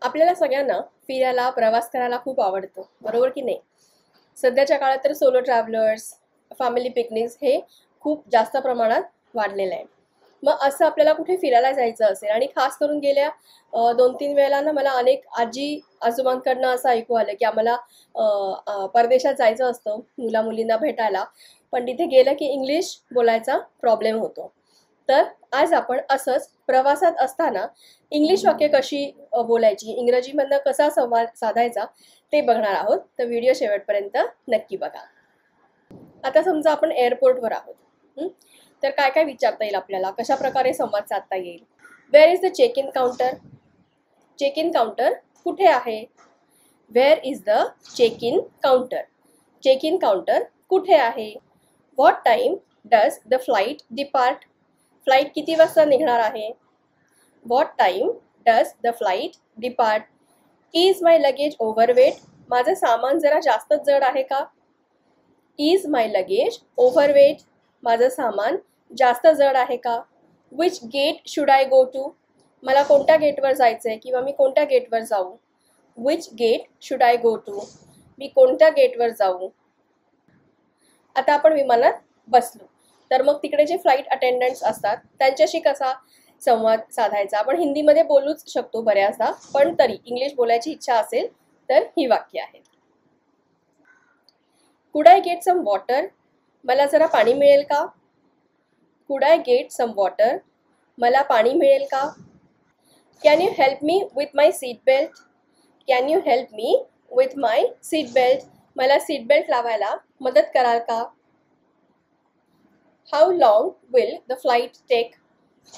आपल्याला सगळ्यांना फिरायला प्रवास करायला खूप आवडतं, बरोबर की नाही? सध्याच्या काळात तर सोलो ट्रॅव्हलर्स, फॅमिली पिकनिक्स हे खूप जास्त प्रमाणात वाढलेलं आहे. मग असं आपल्याला कुठे फिरायला जायचं असेल आणि खास करून गेल्या 2-3 वेळेला ना मला अनेक आजी-आजोबांकडनं असं ऐकू आलं, की आम्हाला अ, परदेशात जायचं असतं मुला-मुलींना भेटायला. पण तिथे गेलं की इंग्लिश बोलायचा प्रॉब्लेम होतो. तर आज आपण असंच प्रवासात असताना इंग्लिश वाक्य कशी बोलायची, इंग्रजीमधनं कसा संवाद साधायचा ते बघणार आहोत. तर व्हिडिओ शेवटपर्यंत नक्की बघा. आता समजा आपण एअरपोर्टवर आहोत. हं? तर काय काय विचारता येईल आपल्याला, कशा प्रकारे संवाद साधता येईल? Where is the check in counter? Check in counter कुठे आहे? Where is the check in counter? Check in counter कुठे आहे? What time does the flight depart? Flight किती वाजता निघणार आहे? What time does the flight depart? Is my luggage overweight? माझं सामान जरा जास्तच जड आहे का? Is my luggage overweight? माझं सामान जास्त जड आहे का? Which gate should I go to? मला कोणत्या गेटवर जायचं आहे किंवा मी कोणत्या गेटवर जाऊ? Which gate should I go to? मी कोणत्या गेटवर जाऊ? आता आपण विमानात बसलो तर मग तिकडे जे फ्लाईट अटेंडंट्स असतात त्यांच्याशी कसा संवाद साधायचा? आपण हिंदीमध्ये बोलूच शकतो बऱ्याचदा, पण तरी इंग्लिश बोलायची इच्छा असेल तर ही वाक्य आहेत. Could I get some water? मला जरा पाणी मिळेल का? Could I get some water? मला पाणी मिळेल का? Can you help me with my seat belt? Can you help me with my seat belt? मला सीट बेल्ट लावायला मदत कराल का? How long will the flight take?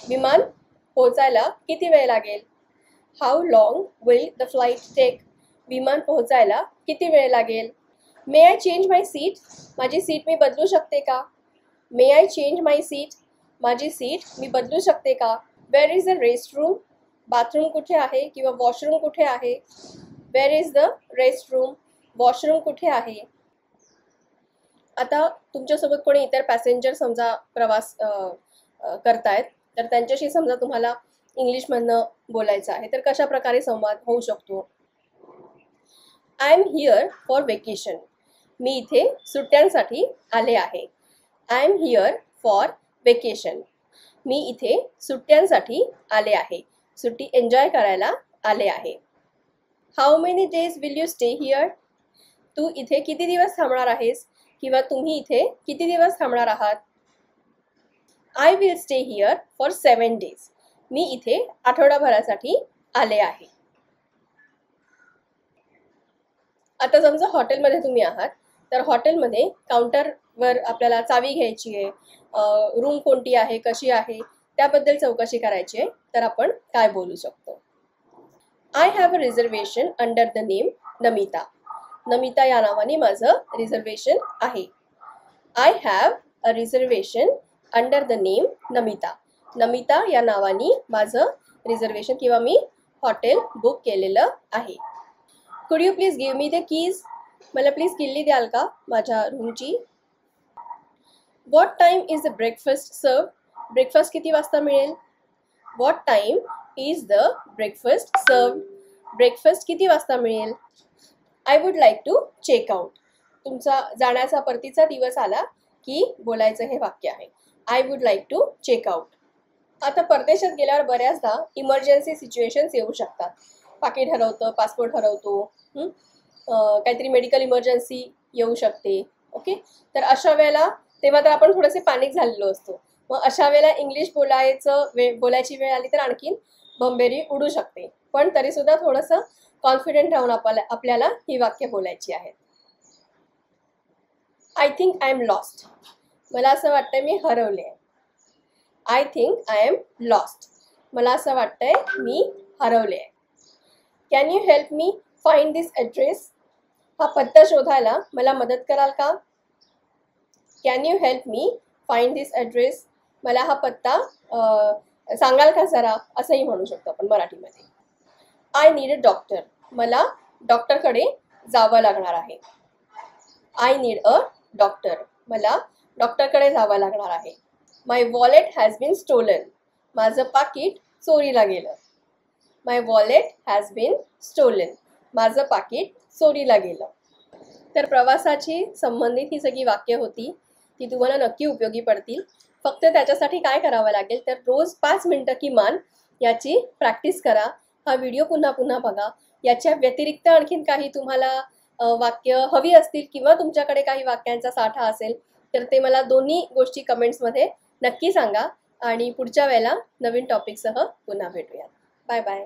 विमान पोहोचायला किती वेळ लागेल? How long will the flight take? विमान पोहोचायला किती वेळ लागेल? May I change my seat? माझी सीट मी बदलू शकते का? May I change my seat? माझी सीट मी बदलू शकते का? Wear is the rest room? Bathroom कुठे आहे किंवा वॉशरूम कुठे आहे? Where is the rest room? Washroom कुठे आहे? आता तुमच्यासोबत कोणी इतर पॅसेंजर समजा प्रवास करतायत, तर त्यांच्याशी समजा तुम्हाला इंग्लिशमधनं बोलायचं आहे, तर कशा प्रकारे संवाद होऊ शकतो? I am here for vacation? मी इथे सुट्ट्यांसाठी आले आहे. I am here for vacation? मी इथे सुट्ट्यांसाठी आले आहे. सुट्टी एन्जॉय करायला आले आहे. How many days will you stay here? तू इथे किती दिवस थांबणार आहेस किंवा तुम्ही इथे किती दिवस थांबणार आहात? I will stay here for 7 days? मी इथे आठवडाभरासाठी आले आहे. आता समजा हॉटेलमध्ये तुम्ही आहात, तर हॉटेलमध्ये काउंटरवर आपल्याला चावी घ्यायची आहे, रूम कोणती आहे, कशी आहे, त्याबद्दल चौकशी करायची आहे, तर आपण काय बोलू शकतो? I have a reservation under the name Namita? Namita या नावाने माझं रिझर्वेशन आहे. I have a reservation under the name Namita? Namita या नावाने माझं रिझर्वेशन किंवा मी हॉटेल बुक केलेलं आहे. Could you please give me the keys? मला प्लीज किल्ली द्याल का माझ्या रूमची? What time is the breakfast serve? Breakfast किती वाजता मिळेल? What time is the breakfast serve? Breakfast किती वाजता मिळेल? I would like to check out? तुमचा जाण्याचा परतीचा दिवस आला की बोलायचं हे वाक्य आहे. I would like to check out. आता परदेशात गेल्यावर बऱ्याचदा इमर्जन्सी सिच्युएशन्स येऊ शकतात. पाकीट हरवतं, पासपोर्ट हरवतो, काहीतरी मेडिकल इमर्जन्सी येऊ शकते. ओके, तर अशा वेळेला तेव्हा तर आपण थोडेसे पॅनिक झालेलो असतो. मग अशा वेळेला इंग्लिश बोलायची वेळ आली तर आणखीन भंबेरी उडू शकते. पण तरीसुद्धा थोडंसं कॉन्फिडेंट राहून आपल्याला ही वाक्य बोलायची आहेत. I think I am lost? मला असं वाटतंय मी हरवले आहे. I think I am lost? मला असं वाटतंय मी हरवले आहे. Can you help me find this address? हा पत्ता शोधायला मला मदत कराल का? Can you help me find this address? मला हा पत्ता सांगाल का जरा, असंही म्हणू शकतो आपण मराठीमध्ये. I need a doctor? मला डॉक्टरकडे जावं लागणार आहे. I need a doctor? मला डॉक्टरकडे जावं लागणार आहे. माय वॉलेट हॅज बीन स्टोलन? माझं पाकीट चोरीला गेलं. माय वॉलेट हॅज बीन स्टोलन. माझं पाकिट चोरीला गेलं. तर प्रवासाची संबंधित ही सगळी वाक्य होती. ती तुम्हाला नक्की उपयोगी पडतील. फक्त त्याच्यासाठी काय करावं लागेल तर रोज 5 मिनटं किमान याची प्रॅक्टिस करा. हा व्हिडिओ पुन्हा पुन्हा बघा. याच्या व्यतिरिक्त आणखीन काही तुम्हाला वाक्य हवी असतील किंवा तुमच्याकडे काही वाक्यांचा साठा असेल तर ते मला दोन्ही गोष्टी कमेंट्समध्ये नक्की सांगा. आणि पुढच्या वेळेला नवीन टॉपिकसह पुन्हा भेटूया. Bye bye.